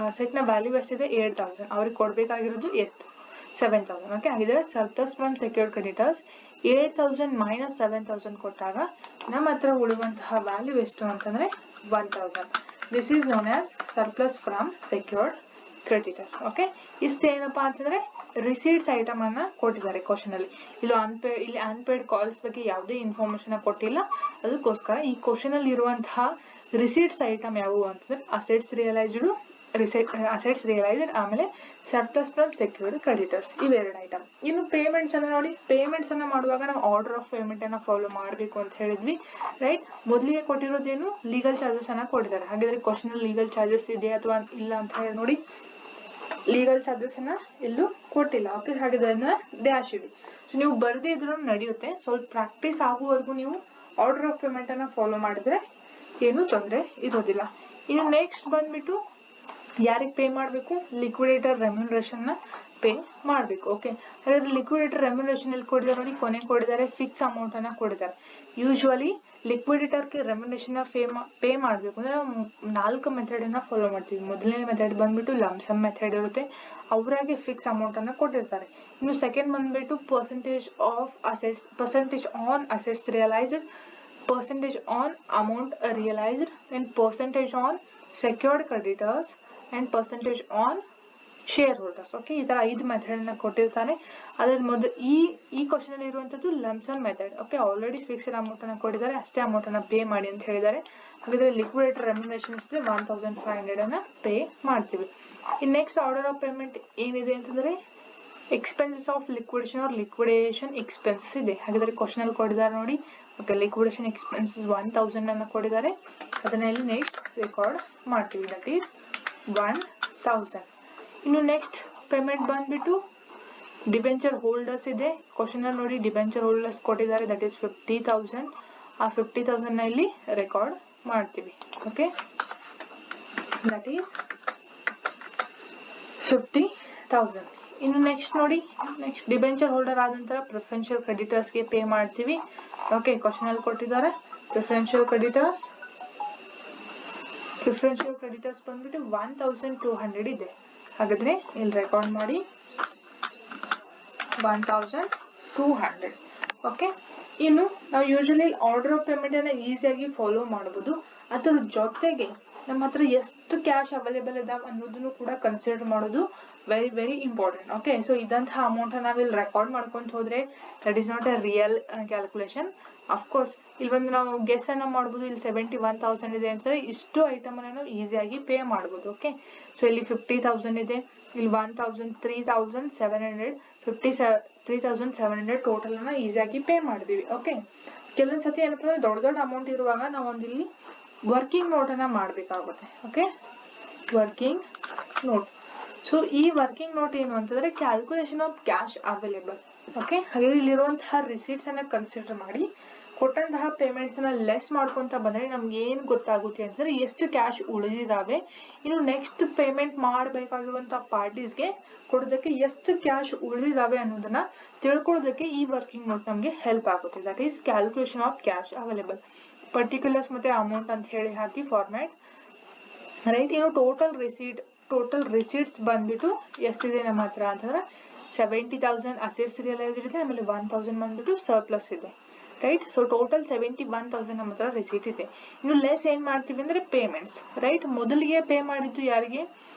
ಅಸೆಟ್ ನ ವ್ಯಾಲ್ಯೂ ಎಷ್ಟಿದೆ 8,000. ಅವ್ರಿಗೆ ಕೊಡ್ಬೇಕಾಗಿರೋದು ಎಷ್ಟು 7,000. ಓಕೆ, ಹಾಗಿದ್ರೆ surplus from secured creditors 8,000 minus 7,000 ಕೊಟ್ಟಾಗ ನಮ್ಮ ಹತ್ರ ಉಳಿಯುವಂತಹ ವ್ಯಾಲ್ಯೂ ಎಷ್ಟು ಅಂತಂದ್ರೆ 1,000. This is known as surplus from secured creditors. Okay, ಇಷ್ಟೇನಪ್ಪಾ ಅಂತಂದ್ರೆ ರಿಸೀಟ್ಸ್ ಐಟಮ್ ಅನ್ನ ಕೊಟ್ಟಿದ್ದಾರೆ ಕ್ವಶನ್ ಅಲ್ಲಿ. ಇಲ್ಲಿ ಅನ್ಪೇಯ್ಡ್ ಕಾಲ್ಸ್ ಬಗ್ಗೆ ಯಾವುದೇ ಇನ್ಫಾರ್ಮೇಶನ್ ಕೊಟ್ಟಿಲ್ಲ. ಅದಕ್ಕೋಸ್ಕರ ಈ ಕ್ವಶನ್ ಅಲ್ಲಿ ಇರುವಂತಹ ರಿಸೀಟ್ಸ್ ಐಟಮ್ ಯಾವುವು ಅಂತಂದ್ರೆ ಅಸೆಟ್ಸ್ ರಿಯಲೈಸ್ಡ್ ಆಮೇಲೆ ಸರ್ಪ್ಲಸ್ ಫ್ರಮ್ ಸೆಕ್ಯೂರ್ಡ್ ಕ್ರೆಡಿಟರ್ಸ್, ಇವೆರಡು ಐಟಮ್. ಇನ್ನು ಪೇಮೆಂಟ್ಸ್ ಅನ್ನ ನೋಡಿ, ಪೇಮೆಂಟ್ಸ್ ಅನ್ನ ಮಾಡುವಾಗ ನಾವು ಆರ್ಡರ್ ಆಫ್ ಪೇಮೆಂಟ್ ಅನ್ನ ಫಾಲೋ ಮಾಡಬೇಕು ಅಂತ ಹೇಳಿದ್ವಿ, ರೈಟ್. ಮೊದಲಿಗೆ ಕೊಟ್ಟಿರೋದೇನು ಲೀಗಲ್ ಚಾರ್ಜಸ್ ಅನ್ನ ಕೊಟ್ಟಿದ್ದಾರೆ. ಹಾಗಾದ್ರೆ ಕ್ವಶನ್ ಅಲ್ಲಿ ಲೀಗಲ್ ಚಾರ್ಜಸ್ ಇದೆ ಅಥವಾ ಇಲ್ಲ ಅಂತ ಹೇಳಿ ನೋಡಿ, ಲೀಗಲ್ ಚಾರ್ಜಸ್ ಅನ್ನ ಎಲ್ಲೂ ಕೊಟ್ಟಿಲ್ಲ. ಓಕೆ, ಹಾಗಾದ್ರೆ ಅದನ್ನ ಡ್ಯಾಶ್ ಇಡಿ. ಸೊ ನೀವು ಬರ್ದೇ ಇದ್ರೂ ನಡೆಯುತ್ತೆ, ಸ್ವಲ್ಪ ಪ್ರಾಕ್ಟೀಸ್ ಆಗುವವರೆಗೂ ನೀವು ಆರ್ಡರ್ ಆಫ್ ಪೇಮೆಂಟ್ ಅನ್ನ ಫಾಲೋ ಮಾಡಿದ್ರೆ ಏನು ತೊಂದರೆ ಇರೋದಿಲ್ಲ. ಇನ್ನು ನೆಕ್ಸ್ಟ್ ಬಂದ್ಬಿಟ್ಟು ಯಾರಿಗೆ ಪೇ ಮಾಡಬೇಕು, ಲಿಕ್ವಿಡೇಟರ್ ರೆಮ್ಯುನರೇಷನ್ ನ ಪೇ ಮಾಡಬೇಕು. ಓಕೆ, ಹಾಗಾದ್ರೆ ಲಿಕ್ವಿಡೇಟರ್ ರೆಮ್ಯುನರೇಷನ್ ಎಲ್ಲಿ ಕೊಟ್ಟಿದ್ದಾರೆ ನೋಡಿ, ಕೊನೆ ಕೊಟ್ಟಿದ್ದಾರೆ, ಫಿಕ್ಸ್ ಅಮೌಂಟ್ ಅನ್ನ ಕೊಟ್ಟಿದ್ದಾರೆ. ಯೂಶುವಲಿ ಲಿಕ್ವಿಡೇಟರ್ಗೆ ರೆಮ್ಯುನರೇಷನ್ ಪೇ ಮಾಡಬೇಕು ಅಂದ್ರೆ ನಾವು 4 ಮೆಥಡ್ ಅನ್ನ ಫಾಲೋ ಮಾಡ್ತೀವಿ. ಮೊದಲನೇ ಮೆಥಡ್ ಬಂದ್ಬಿಟ್ಟು ಲಂಸಮ್ ಮೆಥಡ್ ಇರುತ್ತೆ, ಅವರಾಗೆ ಫಿಕ್ಸ್ ಅಮೌಂಟ್ ಅನ್ನ ಕೊಟ್ಟಿರ್ತಾರೆ. ಇನ್ನು ಸೆಕೆಂಡ್ ಬಂದ್ಬಿಟ್ಟು percentage on assets realised, percentage on amount realized, and percentage on secured creditors, and percentage on shareholders. Okay, ಈ ತರ 5 ಮೆಥಡ್ ಅನ್ನ ಕೊಟ್ಟಿರ್ತಾನೆ. ಅದ್ರ ಮೊದಲು ಈ ಕ್ವಶನ್ ಅಲ್ಲಿ ಇರುವಂತದ್ದು lump sum method. Okay, already fixed amount ಅನ್ನ ಕೊಟ್ಟಿದ್ದಾರೆ, ಅಷ್ಟೇ ಅಮೌಂಟ್ ಅನ್ನ ಪೇ ಮಾಡಿ ಅಂತ ಹೇಳಿದ್ದಾರೆ. ಹಾಗಾದ್ರೆ ಲಿಕ್ವಿಡೇಟರ್ ರೆಮ್ಯುನರೇಷನ್ಸ್ 1,500 ಅನ್ನ ಪೇ ಮಾಡ್ತೀವಿ. In next order of payment ಏನಿದೆ ಅಂತಂದ್ರೆ expenses of liquidation or liquidation expenses ಇದೆ. ಹಾಗಾದ್ರೆ ಕ್ವಶನ್ ಅಲ್ಲಿ ಕೊಟ್ಟಿದ್ದಾರೆ ನೋಡಿ. ಓಕೆ, ಲಿಕ್ವಿಡೇಷನ್ ಎಕ್ಸ್ಪೆನ್ಸಸ್ 1,000 ಅನ್ನ ಕೊಟ್ಟಿದ್ದಾರೆ. ಅದನ್ನ ಇಲ್ಲಿ ನೆಕ್ಸ್ಟ್ ರೆಕಾರ್ಡ್ ಮಾಡ್ತೀವಿ, ದಟ್ ಈಸ್ 1,000. ಇನ್ನು ನೆಕ್ಸ್ಟ್ ಪೇಮೆಂಟ್ ಬಂದ್ಬಿಟ್ಟು ಡಿಬೆಂಚರ್ ಹೋಲ್ಡರ್ಸ್ ಇದೆ. ಕ್ವಶನ್ ಅಲ್ಲಿ ನೋಡಿ ಡಿಬೆಂಚರ್ ಹೋಲ್ಡರ್ಸ್ ಕೊಟ್ಟಿದ್ದಾರೆ, ದಟ್ ಈಸ್ 50,000. ಆ 50,000 ನ ಇಲ್ಲಿ ರೆಕಾರ್ಡ್ ಮಾಡ್ತೀವಿ. Okay, that is 50,000. ಇನ್ನು ನೆಕ್ಸ್ಟ್ ನೋಡಿ, ನೆಕ್ಸ್ಟ್ ಡಿಬೆಂಚರ್ ಹೋಲ್ಡರ್ ಆದ ನಂತರ ಪ್ರಿಫರೆನ್ಷಿಯಲ್ ಕ್ರೆಡಿಟರ್ಸ್ಗೆ ಪೇ ಮಾಡ್ತೀವಿ. ಓಕೆ, ಕ್ವಶನ್ ಅಲ್ಲಿ ಕೊಟ್ಟಿದ್ದಾರೆ ಪ್ರಿಫರೆನ್ಷಿಯಲ್ ಕ್ರೆಡಿಟರ್ಸ್ ಬಂದ್ಬಿಟ್ಟು 1,200 ಇದೆ. ಹಾಗಾದ್ರೆ ಇಲ್ಲಿ ರೆಕಾರ್ಡ್ ಮಾಡಿ 1,200. ಓಕೆ, ಇನ್ನು ನಾವು ಯೂಶಲಿ ಆರ್ಡರ್ ಆಫ್ ಪೇಮೆಂಟ್ ಅನ್ನ ಈಸಿಯಾಗಿ ಫಾಲೋ ಮಾಡಬಹುದು. ಅದ್ರ ಜೊತೆಗೆ ನಮ್ಮ ಹತ್ರ ಎಷ್ಟು ಕ್ಯಾಶ್ ಅವೈಲೇಬಲ್ ಇದಾವೆ ಅನ್ನೋದನ್ನು ಕೂಡ ಕನ್ಸಿಡರ್ ಮಾಡೋದು very very important. Okay, so ಇದಂತಹ ಅಮೌಂಟ್ ನಾವಿಲ್ಲಿ ರೆಕಾರ್ಡ್ ಮಾಡ್ಕೊಂತ ಹೋದ್ರೆ that is not a real calculation. Of course ಇಲ್ಲಿ ಒಂದು ನಾವು ಗೆಸ್ ಅನ್ನ ಮಾಡ್ಬೋದು, ಇಲ್ಲಿ 71,000 ಇದೆ ಅಂತಂದ್ರೆ ಇಷ್ಟು ಐಟಮ್ ಅನ್ನ ನಾವು ಈಸಿಯಾಗಿ ಪೇ ಮಾಡ್ಬೋದು. ಓಕೆ, ಸೊ ಇಲ್ಲಿ 50,000 ಇದೆ, ಇಲ್ಲಿ 1,000, 3,700, 3,700 ಟೋಟಲ್ ಅನ್ನ ಈಸಿಯಾಗಿ ಪೇ ಮಾಡಿದೀವಿ. ಓಕೆ, ಕೆಲವೊಂದ್ ಸತಿ ಏನಪ್ಪ ಅಂದ್ರೆ ದೊಡ್ಡ ಅಮೌಂಟ್ ಇರುವಾಗ ನಾವು ಒಂದಿಲ್ಲಿ ವರ್ಕಿಂಗ್ ನೋಟ್ ಅನ್ನ ಮಾಡ್ಬೇಕಾಗುತ್ತೆ. Okay, working note. ಸೊ ಈ ವರ್ಕಿಂಗ್ ನೋಟ್ ಏನು ಅಂತಂದ್ರೆ calculation of cash available. Okay, ಹಾಗೆ ಇಲ್ಲಿರುವಂತಹ ರಿಸೀಟ್ಸ್ ಅನ್ನ ಕನ್ಸಿಡರ್ ಮಾಡಿ ಕೊಟ್ಟಂತಹ ಪೇಮೆಂಟ್ಸ್ ನ ಲೆಸ್ ಮಾಡ್ಕೊಂತ ಬಂದ್ರೆ ನಮ್ಗೆ ಏನ್ ಗೊತ್ತಾಗುತ್ತೆ ಅಂತಂದ್ರೆ ಎಷ್ಟು ಕ್ಯಾಶ್ ಉಳಿದಿದಾವೆ, ಇನ್ನು ನೆಕ್ಸ್ಟ್ ಪೇಮೆಂಟ್ ಮಾಡಬೇಕಾಗಿರುವಂತಹ ಪಾರ್ಟೀಸ್ಗೆ ಕೊಡೋದಕ್ಕೆ ಎಷ್ಟು ಕ್ಯಾಶ್ ಉಳಿದಿದಾವೆ ಅನ್ನೋದನ್ನ ತಿಳ್ಕೊಳ್ಳೋದಕ್ಕೆ ಈ ವರ್ಕಿಂಗ್ ನೋಟ್ ನಮ್ಗೆ ಹೆಲ್ಪ್ ಆಗುತ್ತೆ. That is calculation of cash available. Particulars ಮತ್ತೆ ಅಮೌಂಟ್ ಅಂತ ಹೇಳಿ ಹಾಕಿ ಫಾರ್ಮ್ಯಾಟ್, ರೈಟ್. ಇನ್ನು ಟೋಟಲ್ ರಿಸೀಟ್ಸ್ ಬಂದ್ಬಿಟ್ಟು ಎಷ್ಟಿದೆ ನಮ್ಮ ಹತ್ರ ಅಂತಂದ್ರೆ 70,000 ಅಸೆಟ್ಸ್ ರಿಯಲೈಸ್ಡ್ ಇದೆ, ಆಮೇಲೆ 1,000 ಬಂದ್ಬಿಟ್ಟು ಸರ್ಪ್ಲಸ್ ಇದೆ, ರೈಟ್. ಸೊ ಟೋಟಲ್ 71,000 ನಮ್ಮ ಹತ್ರ ರಿಸೀಟ್ ಇದೆ. ಇನ್ನು ಲೆಸ್ ಏನ್ ಮಾಡ್ತೀವಿ ಅಂದ್ರೆ ಪೇಮೆಂಟ್ಸ್, ರೈಟ್. ಮೊದಲಿಗೆ ಪೇ ಮಾಡಿದ್ದು ಯಾರಿಗೆ,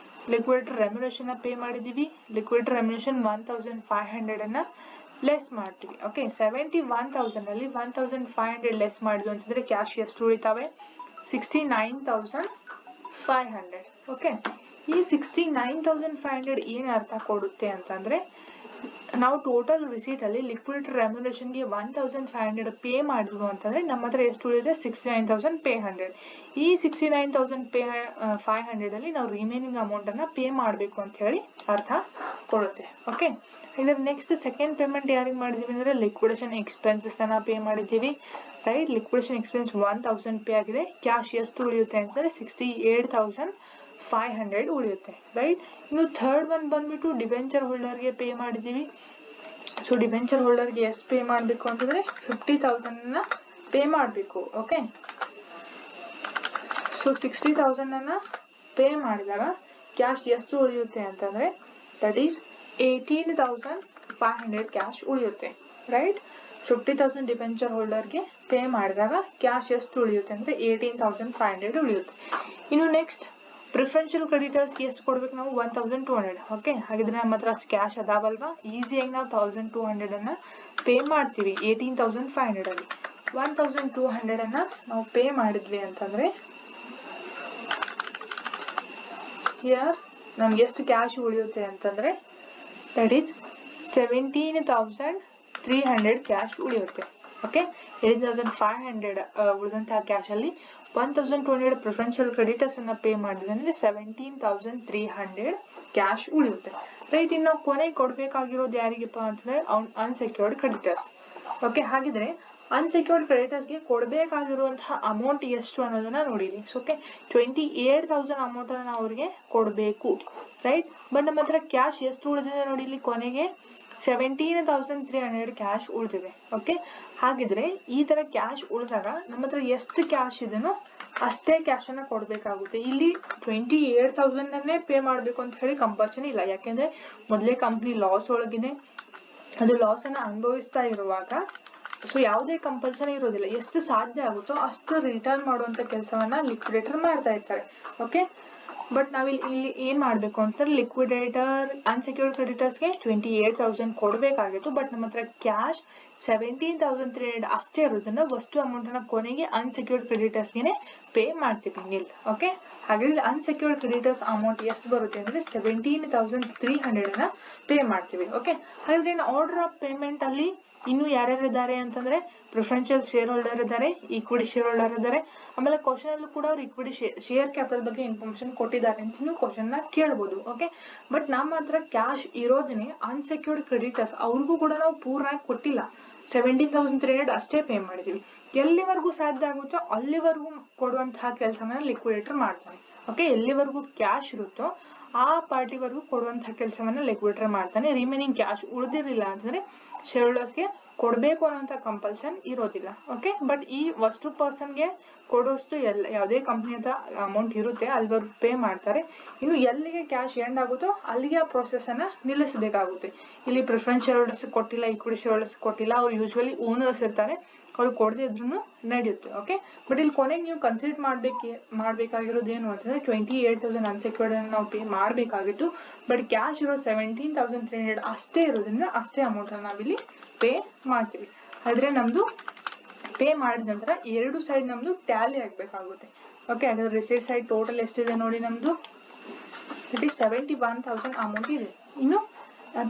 ಲಿಕ್ವಿಡೇಟರ್ ರೆಮ್ಯುನರೇಷನ್ ಪೇ ಮಾಡಿದೀವಿ. ಲಿಕ್ವಿಡೇಟರ್ ರೆಮ್ಯುನರೇಷನ್ 1,500 ಅನ್ನ ಲೆಸ್ ಮಾಡ್ತೀವಿ. ಓಕೆ, 71,000 ಅಲ್ಲಿ 1,500 ಲೆಸ್ ಮಾಡಿದ್ವಿ ಅಂತಂದ್ರೆ ಕ್ಯಾಶ್ ಎಷ್ಟು ಉಳಿತಾವೆ, 69,500. ಓಕೆ, ಈ 69,500 ಏನ್ ಅರ್ಥ ಕೊಡುತ್ತೆ ಅಂತಂದ್ರೆ ನಾವು ಟೋಟಲ್ ರಿಸೀಟ್ ಅಲ್ಲಿ ಲಿಕ್ವಿಡೇಟರ್ ರೆಮ್ಯುನರೇಷನ್ ಗೆ 1,500 ಪೇ ಮಾಡಿದ್ವು ಅಂತಂದ್ರೆ ನಮ್ಮ ಹತ್ರ ಎಷ್ಟು ಉಳಿದಿದೆ, 69,500. ಈ 69,500 ಅಲ್ಲಿ ನಾವು ರಿಮೈನಿಂಗ್ ಅಮೌಂಟ್ ಅನ್ನ ಪೇ ಮಾಡಬೇಕು ಅಂತ ಹೇಳಿ ಅರ್ಥ ಕೊಡುತ್ತೆ. ಓಕೆ, ಇದ್ರ ನೆಕ್ಸ್ಟ್ ಸೆಕೆಂಡ್ ಪೇಮೆಂಟ್ ಯಾರಿಗೆ ಮಾಡಿದೀವಿ ಅಂದ್ರೆ ಲಿಕ್ವಿಡೇಷನ್ ಎಕ್ಸ್ಪೆನ್ಸಸ್ ಅನ್ನ ಪೇ ಮಾಡಿದೀವಿ, ರೈಟ್. ಲಿಕ್ವಿಡೇಷನ್ ಎಕ್ಸ್ಪೆನ್ಸ್ 1,000 ಪೇ ಆಗಿದೆ. ಕ್ಯಾಶ್ ಎಷ್ಟು ಉಳಿಯುತ್ತೆ ಅಂತಂದ್ರೆ 68,500 ಉಳಿಯುತ್ತೆ, ರೈಟ್. ಇನ್ನು ಥರ್ಡ್ ಒನ್ ಬಂದ್ಬಿಟ್ಟು ಡಿಬೆಂಚರ್ ಹೋಲ್ಡರ್ಗೆ ಪೇ ಮಾಡಿದೀವಿ. ಸೊ ಡಿಬೆಂಚರ್ ಹೋಲ್ಡರ್ಗೆ ಎಷ್ಟು ಪೇ ಮಾಡಬೇಕು ಅಂತಂದ್ರೆ 50,000 ಅನ್ನ ಪೇ ಮಾಡಬೇಕು. ಓಕೆ, ಸೊ 60,000 ಅನ್ನ ಪೇ ಮಾಡಿದಾಗ ಕ್ಯಾಶ್ ಎಷ್ಟು ಉಳಿಯುತ್ತೆ ಅಂತಂದ್ರೆ ದಟ್ ಈಸ್ 18,500 ಕ್ಯಾಶ್ ಉಳಿಯುತ್ತೆ, ರೈಟ್. 50,000 ಡಿಬೆಂಚರ್ ಹೋಲ್ಡರ್ಗೆ ಪೇ ಮಾಡಿದಾಗ ಕ್ಯಾಶ್ ಎಷ್ಟು ಉಳಿಯುತ್ತೆ ಅಂದರೆ 18,500 ಉಳಿಯುತ್ತೆ. ಇನ್ನು ನೆಕ್ಸ್ಟ್ ಪ್ರಿಫರೆನ್ಷಿಯಲ್ ಕ್ರೆಡಿಟರ್ಸ್ಗೆ ಎಷ್ಟು ಕೊಡ್ಬೇಕು ನಾವು? 1,200. ಓಕೆ, ಹಾಗಿದ್ರೆ ನಮ್ಮ ಹತ್ರ ಕ್ಯಾಶ್ ಅದಾವಲ್ವಾ, ಈಸಿಯಾಗಿ ನಾವು 1,200 ಅನ್ನ ಪೇ ಮಾಡ್ತೀವಿ 18,500 ಅಲ್ಲಿ. 1,200 ಅನ್ನ ನಾವು ಪೇ ಮಾಡಿದ್ವಿ ಅಂತಂದ್ರೆ ಹಿಯರ್ ನಮ್ಗೆ ಎಷ್ಟು ಕ್ಯಾಶ್ ಉಳಿಯುತ್ತೆ ಅಂತಂದ್ರೆ ದಟ್ ಈಸ್ 17,300 ಕ್ಯಾಶ್ ಉಳಿಯುತ್ತೆ. ಓಕೆ, 18,500 ಉಳಿದಂತಹ ಕ್ಯಾಶ್ ಅಲ್ಲಿ 1,200 ಪ್ರಿಫರೆನ್ಷಿಯಲ್ ಕ್ರೆಡಿಟರ್ಸ್ ಅನ್ನ ಪೇ ಮಾಡಿದ್ವಿ ಅಂದ್ರೆ 17,300 ಕ್ಯಾಶ್ ಉಳಿಯುತ್ತೆ, ರೈಟ್. ಇನ್ನು ಕೊನೆಗೆ ಕೊಡ್ಬೇಕಾಗಿರೋದು ಯಾರಿಗಪ್ಪ ಅಂತಂದ್ರೆ ಅನ್ಸೆಕ್ಯೂರ್ಡ್ ಕ್ರೆಡಿಟರ್ಸ್. ಓಕೆ, ಹಾಗಿದ್ರೆ ಅನ್ಸೆಕ್ಯೂರ್ಡ್ ಕ್ರೆಡಿಟರ್ಸ್ಗೆ ಕೊಡಬೇಕಾಗಿರುವಂತಹ ಅಮೌಂಟ್ ಎಷ್ಟು ಅನ್ನೋದನ್ನ ನೋಡಿರಿ. ಓಕೆ, 28,000 ಅಮೌಂಟ್ ಅನ್ನ ನಾವು ಅವ್ರಿಗೆ ಕೊಡಬೇಕು, ರೈಟ್. ಬಟ್ ನಮ್ಮ ಹತ್ರ ಕ್ಯಾಶ್ ಎಷ್ಟು ಉಳಿದಿದೆ ನೋಡಿ, ಇಲ್ಲಿ ಕೊನೆಗೆ 17,300 ಕ್ಯಾಶ್ ಉಳಿದಿದೆ. ಓಕೆ, ಹಾಗಿದ್ರೆ ಈ ತರ ಕ್ಯಾಶ್ ಉಳಿದಾಗ ನಮ್ಮ ಹತ್ರ ಎಷ್ಟು ಕ್ಯಾಶ್ ಇದೆನೋ ಅಷ್ಟೇ ಕ್ಯಾಶ್ ಅನ್ನ ಕೊಡ್ಬೇಕಾಗುತ್ತೆ. ಇಲ್ಲಿ 28,000 ಅನ್ನೇ ಪೇ ಮಾಡ್ಬೇಕು ಅಂತ ಹೇಳಿ ಕಂಪಲ್ಸರಿ ಇಲ್ಲ, ಯಾಕೆಂದ್ರೆ ಮೊದಲೇ ಕಂಪ್ನಿ ಲಾಸ್ ಒಳಗಿದೆ, ಅದು ಲಾಸ್ ಅನ್ನ ಅನುಭವಿಸ್ತಾ ಇರುವಾಗ ಸೊ ಯಾವುದೇ ಕಂಪಲ್ಸರಿ ಇರೋದಿಲ್ಲ. ಎಷ್ಟು ಸಾಧ್ಯ ಆಗುತ್ತೋ ಅಷ್ಟು ರಿಟರ್ನ್ ಮಾಡುವಂತ ಕೆಲಸವನ್ನ ಲಿಕ್ವಿಡೇಟರ್ ಮಾಡ್ತಾ ಇರ್ತಾರೆ. ಓಕೆ, ಬಟ್ ನಾವಿಲ್ಲಿ ಏನ್ ಮಾಡ್ಬೇಕು ಅಂತಂದ್ರೆ ಲಿಕ್ವಿಡೇಟರ್ ಅನ್ಸೆಕ್ಯೂರ್ಡ್ ಕ್ರೆಡಿಟರ್ಸ್ಗೆ 28,000 ಕೊಡಬೇಕಾಗಿತ್ತು, ಬಟ್ ನಮ್ಮ ಹತ್ರ ಕ್ಯಾಶ್ 17,300 ಅಷ್ಟೇ ಇರೋದನ್ನ ವಸ್ತು ಅಮೌಂಟ್ ಅನ್ನ ಕೊನೆಗೆ ಅನ್ಸೆಕ್ಯೂರ್ಡ್ ಕ್ರೆಡಿಟರ್ಸ್ಗೆ ಪೇ ಮಾಡ್ತೀವಿ ನಿಲ್. ಓಕೆ, ಹಾಗಾದ್ರೆ ಅನ್ಸೆಕ್ಯೂರ್ಡ್ ಕ್ರೆಡಿಟರ್ಸ್ ಅಮೌಂಟ್ ಎಷ್ಟು ಬರುತ್ತೆ ಅಂದ್ರೆ 17,300 ಅನ್ನ ಪೇ ಮಾಡ್ತೀವಿ. ಓಕೆ, ಹಾಗಾದ್ರೆ ಆರ್ಡರ್ ಆಫ್ ಪೇಮೆಂಟ್ ಅಲ್ಲಿ ಇನ್ನು ಯಾರ್ಯಾರಿದ್ದಾರೆ ಅಂತಂದ್ರೆ ಪ್ರಿಫರೆನ್ಷಿಯಲ್ ಶೇರ್ ಹೋಲ್ಡರ್ ಇದ್ದಾರೆ, ಈಕ್ವಿಟಿ ಶೇರ್ ಹೋಲ್ಡರ್ ಇದ್ದಾರೆ. ಆಮೇಲೆ ಕ್ವಶನ್ ಅಲ್ಲೂ ಕೂಡ ಅವ್ರು ಈಕ್ವಿಟಿ ಶೇರ್ ಕ್ಯಾಪಿಟಲ್ ಬಗ್ಗೆ ಇನ್ಫಾರ್ಮೇಶನ್ ಕೊಟ್ಟಿದ್ದಾರೆ ಅಂತ ನೀವು ಕ್ವಶನ್ ನ ಕೇಳಬಹುದು. ಓಕೆ, ಬಟ್ ನಮ್ಮ ಹತ್ರ ಕ್ಯಾಶ್ ಇರೋದನ್ನೇ ಅನ್ಸೆಕ್ಯೂರ್ಡ್ ಕ್ರೆಡಿಟರ್ಸ್ ಅವ್ರಿಗೂ ಕೂಡ ನಾವು ಪೂರ್ಣವಾಗಿ ಕೊಟ್ಟಿಲ್ಲ, 17,300 ಅಷ್ಟೇ ಪೇ ಮಾಡಿದೀವಿ. ಎಲ್ಲಿವರೆಗೂ ಸಾಧ್ಯ ಆಗುತ್ತೋ ಅಲ್ಲಿವರೆಗೂ ಕೊಡುವಂತಹ ಕೆಲಸವನ್ನ ಲಿಕ್ವಿಡೇಟರ್ ಮಾಡ್ತಾನೆ. ಓಕೆ, ಎಲ್ಲಿವರೆಗೂ ಕ್ಯಾಶ್ ಇರುತ್ತೋ ಆ ಪಾರ್ಟಿವರೆಗೂ ಕೊಡುವಂತಹ ಕೆಲಸವನ್ನ ಲಿಕ್ವಿಡೇಟರ್ ಮಾಡ್ತಾನೆ. ರಿಮೈನಿಂಗ್ ಕ್ಯಾಶ್ ಉಳಿದಿರಲಿಲ್ಲ ಅಂತಂದ್ರೆ ಶೇರ್ ಹೋಲ್ಡರ್ಸ್ಗೆ ಕೊಡಬೇಕು ಅನ್ನೋಂಥ ಕಂಪಲ್ಷನ್ ಇರೋದಿಲ್ಲ. ಓಕೆ, ಬಟ್ ಈ ವಸ್ತು ಪರ್ಸನ್ಗೆ ಕೊಡೋಷ್ಟು ಯಾವುದೇ ಕಂಪ್ನಿ ಹತ್ರ ಅಮೌಂಟ್ ಇರುತ್ತೆ ಅಲ್ಲಿವರೆಗೂ ಪೇ ಮಾಡ್ತಾರೆ. ಇನ್ನು ಎಲ್ಲಿಗೆ ಕ್ಯಾಶ್ ಎಂಡ್ ಆಗುತ್ತೋ ಅಲ್ಲಿಗೆ ಆ ಪ್ರೊಸೆಸ್ ಅನ್ನ ನಿಲ್ಲಿಸಬೇಕಾಗುತ್ತೆ. ಇಲ್ಲಿ ಪ್ರಿಫರೆನ್ಸ್ ಶೇರ್ ಹೋಲ್ಡರ್ಸ್ ಕೊಟ್ಟಿಲ್ಲ, ಈಕ್ವಿಟಿ ಶೇರ್ ಹೋಲ್ಡರ್ಸ್ ಕೊಟ್ಟಿಲ್ಲ, ಅವ್ರು ಯೂಶುವಲಿ ಓನರ್ಸ್ ಇರ್ತಾರೆ, ಅವ್ರು ಕೊಡದೇ ಇದ್ರೂ ನಡೆಯುತ್ತೆ. ಓಕೆ, ಬಟ್ ಇಲ್ಲಿ ಕೊನೆಗೆ ನೀವು ಕನ್ಸಿಡರ್ ಮಾಡ್ಬೇಕಾಗಿರೋದು ಏನು ಅಂತಂದ್ರೆ 28,000 ಅನ್ಸೆಕ್ಯೂರ್ಡ್ ಅನ್ನು ನಾವು ಪೇ ಮಾಡಬೇಕಾಗಿತ್ತು, ಬಟ್ ಕ್ಯಾಶ್ ಇರೋ 17,300 ಅಷ್ಟೇ ಇರೋದ್ರಿಂದ ಅಷ್ಟೇ ಅಮೌಂಟ್ ಅನ್ನು ನಾವಿಲ್ಲಿ ಪೇ ಮಾಡ್ತೀವಿ. ಆದ್ರೆ ನಮ್ದು ಪೇ ಮಾಡಿದ ನಂತರ ಎರಡು ಸೈಡ್ ನಮ್ದು ಟ್ಯಾಲಿ ಆಗ್ಬೇಕಾಗುತ್ತೆ. ಓಕೆ, ಹಾಗಾದ್ರೆ ರಿಸೀಟ್ ಸೈಡ್ ಟೋಟಲ್ ಎಷ್ಟಿದೆ ನೋಡಿ, ನಮ್ದು 71,000 ಅಮೌಂಟ್ ಇದೆ. ಇನ್ನು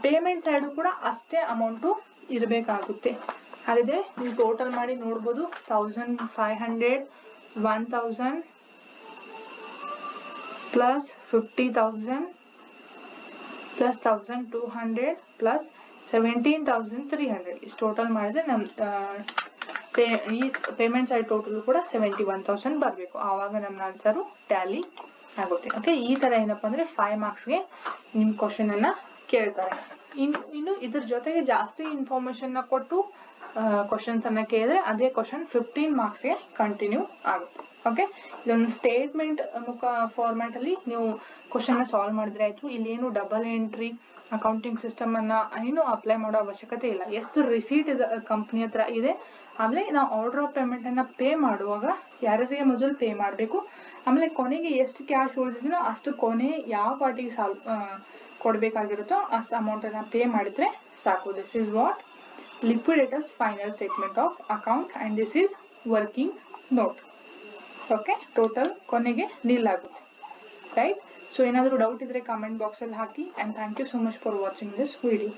ಪೇಮೆಂಟ್ ಸೈಡ್ ಕೂಡ ಅಷ್ಟೇ ಅಮೌಂಟ್ ಇರಬೇಕಾಗುತ್ತೆ. ಹಾಗಾದ್ರೆ ನೀವು ಟೋಟಲ್ ಮಾಡಿ ನೋಡ್ಬೋದು, 1,500, 1,000 ಪ್ಲಸ್ 50,000 ಪ್ಲಸ್ 1,200 ಪ್ಲಸ್ 17,300 ಇಷ್ಟು ಟೋಟಲ್ ಮಾಡಿದ್ರೆ ನಮ್ ಈ ಪೇಮೆಂಟ್ ಸೈಡ್ ಟೋಟಲ್ ಕೂಡ 71,000 ಬರಬೇಕು. ಆವಾಗ ನಮ್ಮ ಆನ್ಸರ್ ಟ್ಯಾಲಿ ಆಗುತ್ತೆ. ಓಕೆ, ಈ ತರ ಏನಪ್ಪಾ ಅಂದ್ರೆ 5 ಮಾರ್ಕ್ಸ್ಗೆ ನಿಮ್ ಕ್ವಶನ್ ಅನ್ನ ಕೇಳ್ತಾರೆ. ಇನ್ನು ಇದ್ರ ಜೊತೆಗೆ ಜಾಸ್ತಿ ಇನ್ಫಾರ್ಮೇಶನ್ ನ ಕೊಟ್ಟು ಕ್ವಶನ್ಸ್ ಅನ್ನ ಕೇಳಿದ್ರೆ ಅದೇ ಕ್ವಶನ್ 15 ಮಾರ್ಕ್ಸ್ಗೆ ಕಂಟಿನ್ಯೂ ಆಗುತ್ತೆ. ಓಕೆ, ಇದೊಂದು ಸ್ಟೇಟ್ಮೆಂಟ್ ಫಾರ್ಮ್ಯಾಟ್ ಅಲ್ಲಿ ನೀವು ಕ್ವಶನ್ ನ ಸಾಲ್ವ್ ಮಾಡಿದ್ರೆ ಆಯ್ತು. ಇಲ್ಲಿ ಏನು ಡಬಲ್ ಎಂಟ್ರಿ ಅಕೌಂಟಿಂಗ್ ಸಿಸ್ಟಮ್ ಅನ್ನ ಏನು ಅಪ್ಲೈ ಮಾಡೋ ಅವಶ್ಯಕತೆ ಇಲ್ಲ. ಎಷ್ಟು ರಿಸೀಟ್ ಕಂಪ್ನಿ ಹತ್ರ ಇದೆ, ಆಮೇಲೆ ನಾವು ಆರ್ಡರ್ ಆಫ್ ಪೇಮೆಂಟ್ ಅನ್ನ ಪೇ ಮಾಡುವಾಗ ಯಾರಿಗೆ ಮೊದಲು ಪೇ ಮಾಡಬೇಕು, ಆಮೇಲೆ ಕೊನೆಗೆ ಎಷ್ಟು ಕ್ಯಾಶ್ ಉಳಿದಿದೆಯೋ ಅಷ್ಟು ಕೊನೆ ಯಾವ ಪಾರ್ಟಿಗೆ ಕೊಡಬೇಕಾಗಿರುತ್ತೋ ಅಷ್ಟು ಅಮೌಂಟ್ ಅನ್ನ ಪೇ ಮಾಡಿದ್ರೆ ಸಾಕು. This is what liquidators final statement of account and this is working note. Okay, total ಕೊನೆಗೆ ನಿಲ್ ಆಗುತ್ತೆ, ರೈಟ್. ಸೊ ಏನಾದರೂ ಡೌಟ್ ಇದ್ರೆ ಕಮೆಂಟ್ ಬಾಕ್ಸ್ ಅಲ್ಲಿ ಹಾಕಿ. And thank you so much for watching this video.